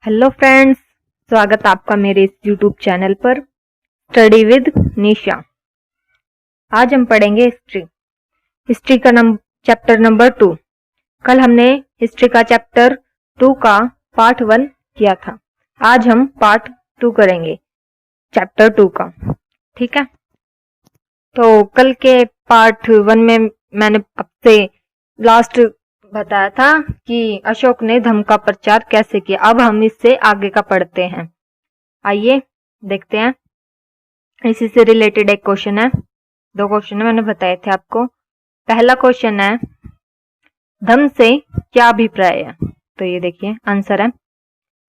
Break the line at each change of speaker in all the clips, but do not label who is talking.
Hello friends, स्वागत आपका मेरे इस यूट्यूब चैनल पर स्टडी विद निशा। आज हम पढ़ेंगे हिस्ट्री का चैप्टर नंबर 2। कल हमने हिस्ट्री का चैप्टर 2 का पार्ट 1 किया था। आज हम पार्ट 2 करेंगे चैप्टर 2 का। ठीक है, तो कल के पार्ट 1 में मैंने आपसे लास्ट बताया था कि अशोक ने धम्म का प्रचार कैसे किया। अब हम इससे आगे का पढ़ते हैं। आइए देखते हैं। इसी से रिलेटेड एक क्वेश्चन है, 2 क्वेश्चन मैंने बताए थे आपको। पहला क्वेश्चन है, धम्म से क्या अभिप्राय है? तो ये देखिए आंसर है,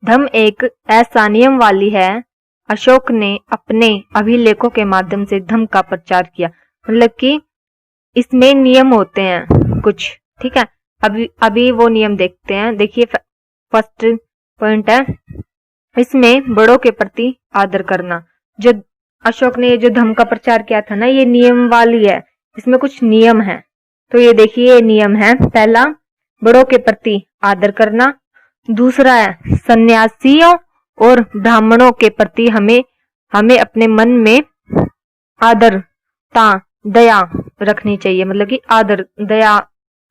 धम्म एक ऐसा नियम वाली है। अशोक ने अपने अभिलेखों के माध्यम से धम्म का प्रचार किया। मतलब कि इसमें नियम होते हैं कुछ। ठीक है, अभी वो नियम देखते हैं। देखिए फर्स्ट पॉइंट है, इसमें बड़ों के प्रति आदर करना। जो अशोक ने जो धम्म का प्रचार किया था ना, ये नियम वाली है, इसमें कुछ नियम है। तो ये देखिए ये नियम है। पहला, बड़ों के प्रति आदर करना। दूसरा है, सन्यासियों और ब्राह्मणों के प्रति हमें अपने मन में आदरता, दया रखनी चाहिए। मतलब कि आदर, दया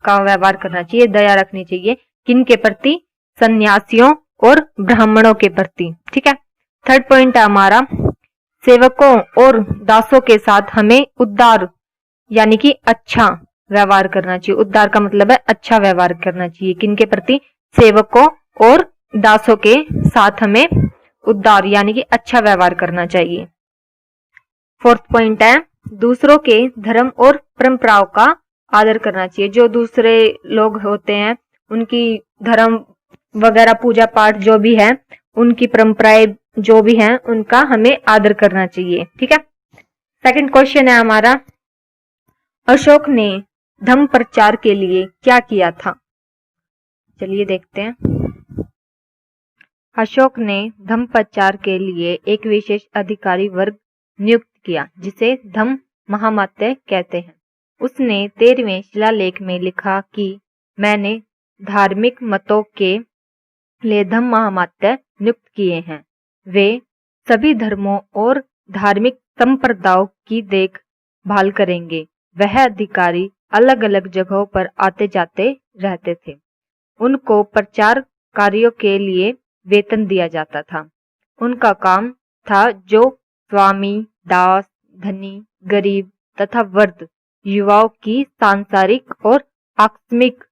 का व्यवहार करना चाहिए, दया रखनी चाहिए। किन के प्रति? सन्यासियों और ब्राह्मणों के प्रति। ठीक है। थर्ड पॉइंट है हमारा, सेवकों और दासों के साथ हमें उदार यानी कि अच्छा व्यवहार करना चाहिए। उदार का मतलब है अच्छा व्यवहार करना चाहिए। किन के प्रति? सेवकों और दासों के साथ हमें उदार यानी कि अच्छा व्यवहार करना चाहिए। फोर्थ पॉइंट है, दूसरों के धर्म और परंपराओं का आदर करना चाहिए। जो दूसरे लोग होते हैं, उनकी धर्म वगैरह, पूजा पाठ जो भी है, उनकी परंपराएं जो भी हैं, उनका हमें आदर करना चाहिए। ठीक है। सेकंड क्वेश्चन है हमारा, अशोक ने धम्म प्रचार के लिए क्या किया था? चलिए देखते हैं। अशोक ने धम्म प्रचार के लिए एक विशेष अधिकारी वर्ग नियुक्त किया, जिसे धम्म महामात्य कहते हैं। उसने 13वें शिलालेख में लिखा कि मैंने धार्मिक मतों के लिए धम्म महामात्य नियुक्त किए हैं। वे सभी धर्मों और धार्मिक संप्रदायों की देखभाल करेंगे। वह अधिकारी अलग अलग जगहों पर आते जाते रहते थे। उनको प्रचार कार्यों के लिए वेतन दिया जाता था। उनका काम था जो स्वामी, दास, धनी, गरीब तथा वृद्ध युवाओं की सांसारिक और आकस्मिक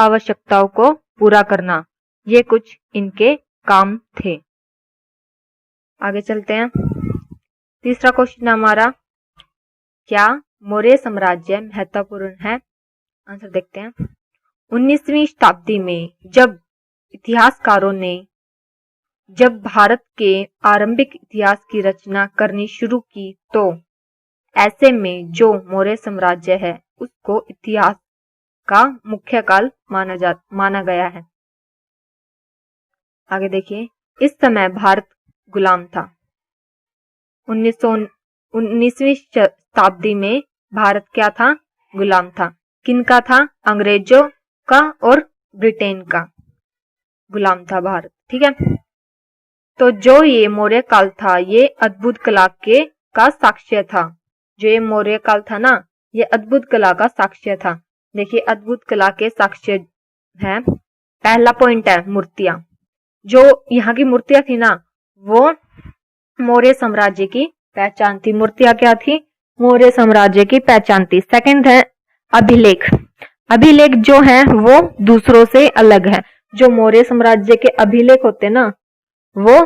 आवश्यकताओं को पूरा करना। ये कुछ इनके काम थे। आगे चलते हैं। तीसरा क्वेश्चन हमारा, क्या मौर्य साम्राज्य महत्वपूर्ण है? आंसर देखते हैं। 19वीं शताब्दी में जब इतिहासकारों ने भारत के आरंभिक इतिहास की रचना करनी शुरू की, तो ऐसे में जो मौर्य साम्राज्य है उसको इतिहास का मुख्य काल माना गया है। आगे देखिए, इस समय भारत गुलाम था। 19वीं शताब्दी में भारत क्या था? गुलाम था। किनका था? अंग्रेजों का और ब्रिटेन का गुलाम था भारत। ठीक है। तो जो ये मौर्य काल था, ये अद्भुत कला का साक्ष्य था। जो ये मौर्य काल था ना, ये अद्भुत कला का साक्ष्य था। देखिए अद्भुत कला के साक्ष्य है। पहला पॉइंट है मूर्तियां। जो यहाँ की मूर्तियां थी ना, वो मौर्य साम्राज्य की पहचान थी। मूर्तियां क्या थी? मौर्य साम्राज्य की पहचान थी। सेकंड है अभिलेख। अभिलेख जो है वो दूसरों से अलग है। जो मौर्य साम्राज्य के अभिलेख होते ना, वो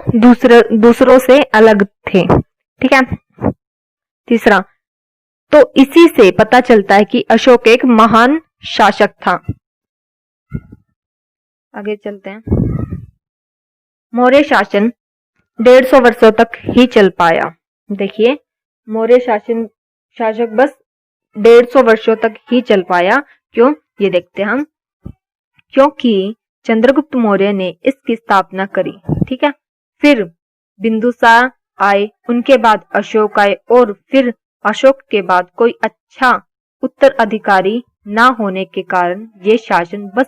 दूसरों से अलग थे। ठीक है। तीसरा, तो इसी से पता चलता है कि अशोक एक महान शासक था। आगे चलते हैं। मौर्य शासन 150 वर्षों तक ही चल पाया। देखिए मौर्य शासक बस 150 वर्षों तक ही चल पाया। क्यों? ये देखते हैं हम। क्योंकि चंद्रगुप्त मौर्य ने इसकी स्थापना करी। ठीक है। फिर बिंदुसार आए, उनके बाद अशोक आए, और फिर अशोक के बाद कोई अच्छा उत्तराधिकारी ना होने के कारण ये शासन बस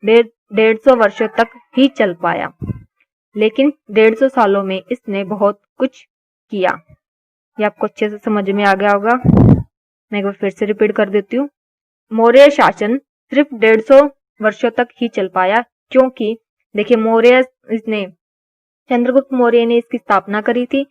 150 वर्षों तक ही चल पाया। लेकिन 150 सालों में इसने बहुत कुछ किया। ये आपको अच्छे से समझ में आ गया होगा। मैं एक बार फिर से रिपीट कर देती हूँ। मौर्य शासन सिर्फ 150 वर्षों तक ही चल पाया, क्योंकि देखिए चंद्रगुप्त मौर्य ने इसकी स्थापना करी थी,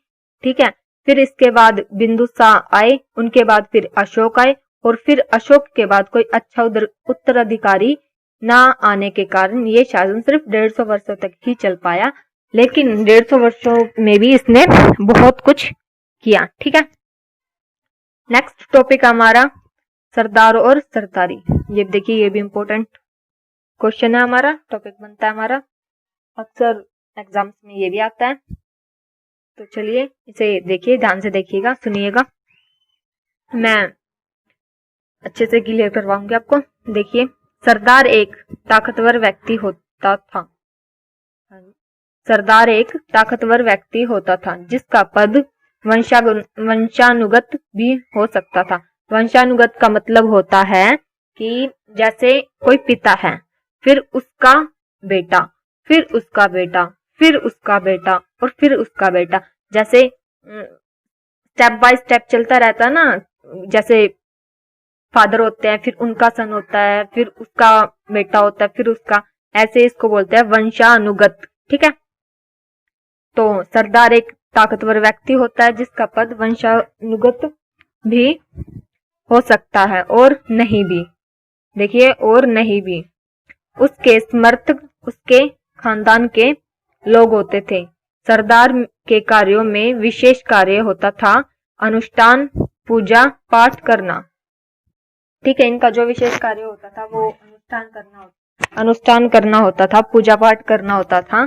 ठीक है। फिर इसके बाद बिंदुसार आए, उनके बाद फिर अशोक आए, और फिर अशोक के बाद कोई अच्छा उत्तराधिकारी ना आने के कारण ये शासन सिर्फ 150 वर्षों तक ही चल पाया, लेकिन 150 वर्षों में भी इसने बहुत कुछ किया, ठीक है। नेक्स्ट टॉपिक हमारा सरदार और सरदारी। ये देखिए, ये भी इंपॉर्टेंट क्वेश्चन है, हमारा टॉपिक बनता है हमारा, अक्सर एग्जाम्स में ये भी आता है। तो चलिए इसे देखिए, ध्यान से देखिएगा, सुनिएगा, मैं अच्छे से क्लियर करवाऊंगी आपको। देखिए, सरदार एक ताकतवर व्यक्ति होता था। सरदार एक ताकतवर व्यक्ति होता था जिसका पद वंशानुगत भी हो सकता था। वंशानुगत का मतलब होता है कि जैसे कोई पिता है, फिर उसका बेटा, फिर उसका बेटा, फिर उसका बेटा, और फिर उसका बेटा, जैसे स्टेप बाय स्टेप चलता रहता ना। जैसे फादर होते हैं, फिर उनका सन होता है, फिर उसका बेटा होता है, फिर उसका, ऐसे इसको बोलते हैं वंशानुगत, ठीक है। तो सरदार एक ताकतवर व्यक्ति होता है जिसका पद वंशानुगत भी हो सकता है और नहीं भी। देखिए, और नहीं भी। उसके समर्थक उसके खानदान के लोग होते थे। सरदार के कार्यों में विशेष कार्य होता था अनुष्ठान, पूजा पाठ करना, ठीक है। इनका जो विशेष कार्य होता था वो अनुष्ठान करना होता था, पूजा पाठ करना होता था,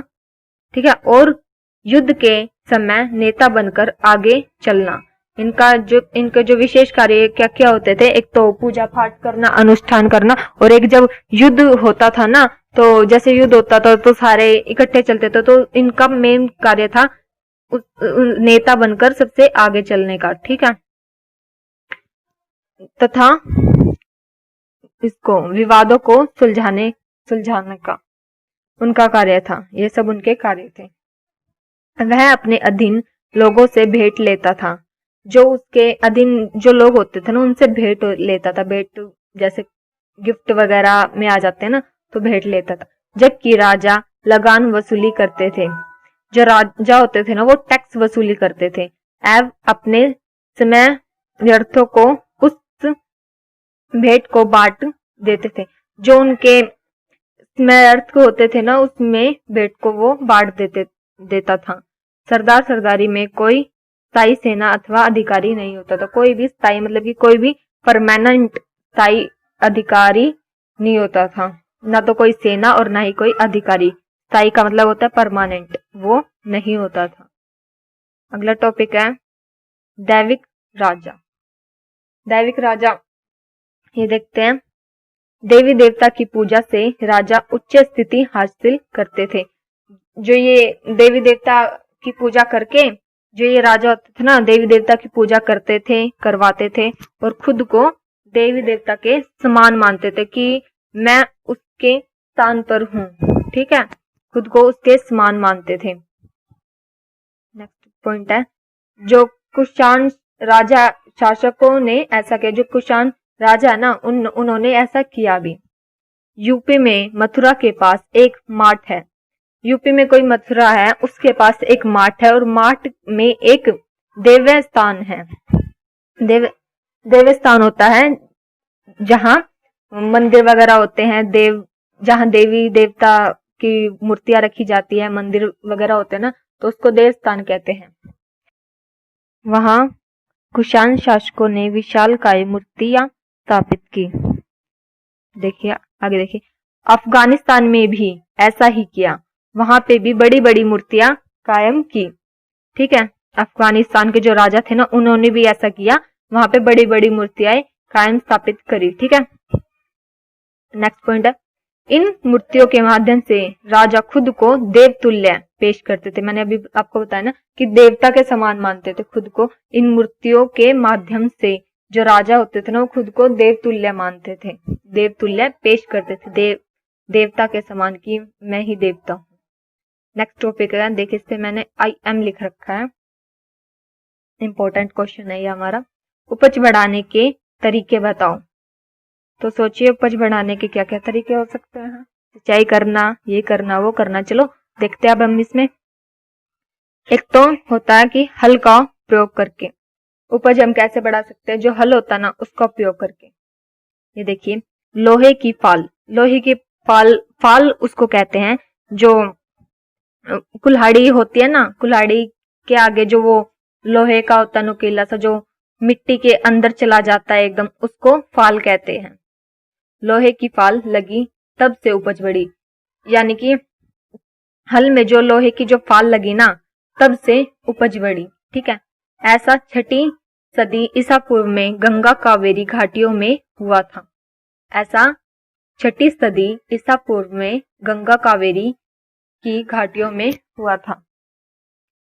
ठीक है। और युद्ध के समय नेता बनकर आगे चलना। इनके जो विशेष कार्य क्या क्या होते थे, एक तो पूजा पाठ करना, अनुष्ठान करना, और एक जब युद्ध होता था ना, तो जैसे युद्ध होता था तो सारे इकट्ठे चलते थे, तो इनका मेन कार्य था नेता बनकर सबसे आगे चलने का, ठीक है। तथा इसको विवादों को सुलझाने का उनका कार्य था। ये सब उनके कार्य थे। वह अपने अधीन लोगों से भेंट लेता था। जो उसके अधीन जो लोग होते थे ना, उनसे भेंट लेता था। भेंट जैसे गिफ्ट वगैरह में आ जाते हैं ना, तो भेंट लेता था। जबकि राजा लगान वसूली करते थे। जो राजा होते थे ना, वो टैक्स वसूली करते थे एवं अपने समय व्यर्थों को उस भेंट को बांट देते थे। जो उनके समय व्यर्थ होते थे ना, उसमें भेंट को वो बांट देता था। सरदार सरदारी में कोई स्थायी सेना अथवा अधिकारी नहीं होता था। कोई भी स्थायी मतलब कि कोई भी परमानेंट स्थायी अधिकारी नहीं होता था, ना तो कोई सेना और ना ही कोई अधिकारी। स्थायी का मतलब होता है परमानेंट, वो नहीं होता था। अगला टॉपिक है दैविक राजा। दैविक राजा, ये देखते हैं। देवी देवता की पूजा से राजा उच्च स्थिति हासिल करते थे। जो ये देवी देवता की पूजा करके जो ये राजा होते थे ना, देवी देवता की पूजा करते थे, करवाते थे, और खुद को देवी देवता के समान मानते थे कि मैं उसके स्थान पर हूँ, ठीक है। खुद को उसके समान मानते थे। नेक्स्ट पॉइंट है, जो कुषाण राजा शासकों ने ऐसा किया। जो कुषाण राजा ना, उन्होंने ऐसा किया भी। यूपी में मथुरा के पास एक माठ है। यूपी में कोई मथुरा है, उसके पास एक माठ है, और माठ में एक देव स्थान है। देव स्थान होता है जहां मंदिर वगैरह होते हैं, जहां देवी देवता की मूर्तियां रखी जाती है, मंदिर वगैरह होते हैं ना, तो उसको देव स्थान कहते हैं। वहां कुषाण शासकों ने विशालकाय मूर्तियां स्थापित की। देखिए आगे देखिए, अफगानिस्तान में भी ऐसा ही किया। वहां पे भी बड़ी बड़ी मूर्तियां कायम की, ठीक है। अफगानिस्तान के जो राजा थे ना, उन्होंने भी ऐसा किया, वहां पे बड़ी बड़ी मूर्तियां कायम स्थापित करी, ठीक है। नेक्स्ट पॉइंट है, इन मूर्तियों के माध्यम से राजा खुद को देवतुल्य पेश करते थे। मैंने अभी आपको बताया ना कि देवता के समान मानते थे खुद को। इन मूर्तियों के माध्यम से जो राजा होते थे ना, वो खुद को देवतुल्य मानते थे, देवतुल्य पेश करते थे, देवता के समान की मैं ही देवता हूँ। नेक्स्ट टॉपिक है, देखिए इस पे मैंने आई एम लिख रखा है, इंपॉर्टेंट क्वेश्चन है ये हमारा। उपज बढ़ाने के तरीके बताओ। तो सोचिए उपज बढ़ाने के क्या क्या तरीके हो सकते हैं। सिंचाई करना, ये करना, वो करना। चलो देखते हैं अब हम इसमें। एक तो होता है कि हल का प्रयोग करके उपज हम कैसे बढ़ा सकते हैं, जो हल होता है ना उसका उपयोग करके। ये देखिए लोहे की फाल, लोहे की फाल उसको कहते हैं जो कुल्हाड़ी होती है ना, कुल्हाड़ी के आगे जो वो लोहे का होता है नुकीला सा, जो मिट्टी के अंदर चला जाता है एकदम, उसको फाल कहते हैं। लोहे की फाल लगी तब से उपज बढ़ी, यानी कि हल में जो लोहे की जो फाल लगी ना तब से उपज बढ़ी। ठीक है, ऐसा 6ठी सदी ईसा पूर्व में गंगा कावेरी घाटियों में हुआ था। ऐसा 6ठी सदी ईसा पूर्व में गंगा कावेरी की घाटियों में हुआ था।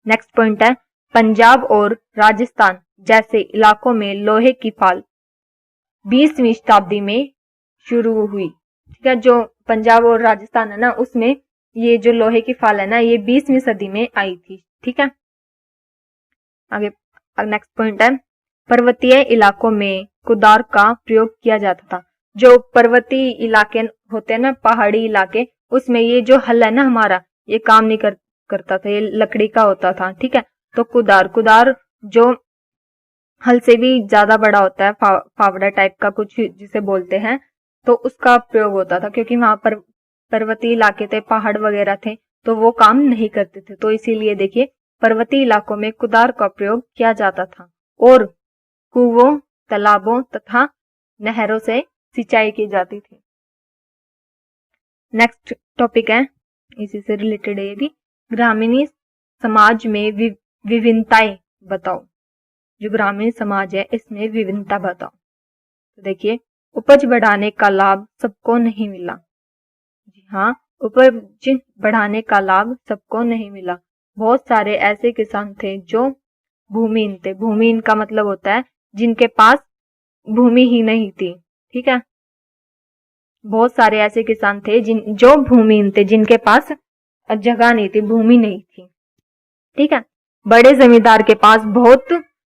नेक्स्ट पॉइंट है, पंजाब और राजस्थान जैसे इलाकों में लोहे की फाल 20वीं शताब्दी में शुरू हुई। ठीक है, जो पंजाब और राजस्थान है ना उसमें ये जो लोहे की फाल है ना ये 20वीं सदी में आई थी। ठीक है, आगे नेक्स्ट पॉइंट है, पर्वतीय इलाकों में कुदार का प्रयोग किया जाता था। जो पर्वतीय इलाके होते हैं ना, पहाड़ी इलाके, उसमें ये जो हल है ना हमारा ये काम नहीं करता था, ये लकड़ी का होता था। ठीक है, तो कुदार जो हल से भी ज्यादा बड़ा होता है, फावड़ा टाइप का कुछ जिसे बोलते हैं, तो उसका प्रयोग होता था क्योंकि वहां पर पर्वतीय इलाके थे, पहाड़ वगैरह थे, तो वो काम नहीं करते थे। तो इसीलिए देखिए पर्वतीय इलाकों में कुदार का प्रयोग किया जाता था और कुओं, तालाबों तथा नहरों से सिंचाई की जाती थी। नेक्स्ट टॉपिक है, इसी से रिलेटेड है ये भी, ग्रामीण समाज में विभिन्नताएं बताओ। जो ग्रामीण समाज है इसमें विभिन्नता बताओ। तो देखिए उपज बढ़ाने का लाभ सबको नहीं मिला। जी हाँ, उपज बढ़ाने का लाभ सबको नहीं मिला। बहुत सारे ऐसे किसान थे जो भूमिहीन थे। भूमिहीन का मतलब होता है जिनके पास भूमि ही नहीं थी। ठीक है, बहुत सारे ऐसे किसान थे जो भूमिहीन थे, जिनके पास जगह नहीं थी, भूमि नहीं थी। ठीक है, बड़े जमींदार के पास बहुत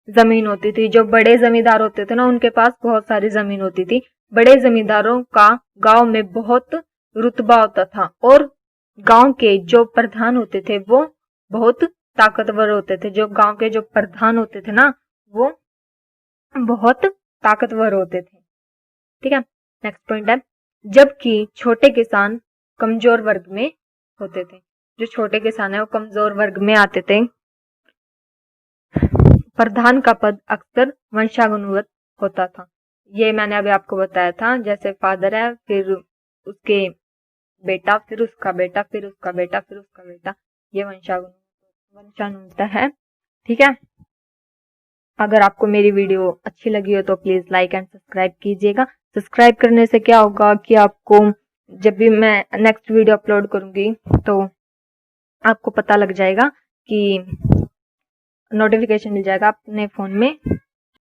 जमीन होती थी। जो बड़े जमींदार होते थे ना उनके पास बहुत सारी जमीन होती थी। बड़े जमींदारों का गांव में बहुत रुतबा होता था और गांव के जो प्रधान होते थे वो बहुत ताकतवर होते थे। जो गांव के जो प्रधान होते थे ना वो बहुत ताकतवर होते थे। ठीक है, नेक्स्ट पॉइंट है, जबकि छोटे किसान कमजोर वर्ग में होते थे। जो छोटे किसान है वो कमजोर वर्ग में आते थे। प्रधान का पद अक्सर वंशानुगत होता था। ये मैंने अभी आपको बताया था, जैसे फादर है, फिर उसके बेटा, फिर उसका बेटा, फिर उसका बेटा, फिर उसका बेटा, ये वंशानुगत है। ठीक है, अगर आपको मेरी वीडियो अच्छी लगी हो तो प्लीज लाइक एंड सब्सक्राइब कीजिएगा। सब्सक्राइब करने से क्या होगा कि आपको जब भी मैं नेक्स्ट वीडियो अपलोड करूंगी तो आपको पता लग जाएगा कि नोटिफिकेशन मिल जाएगा अपने फोन में।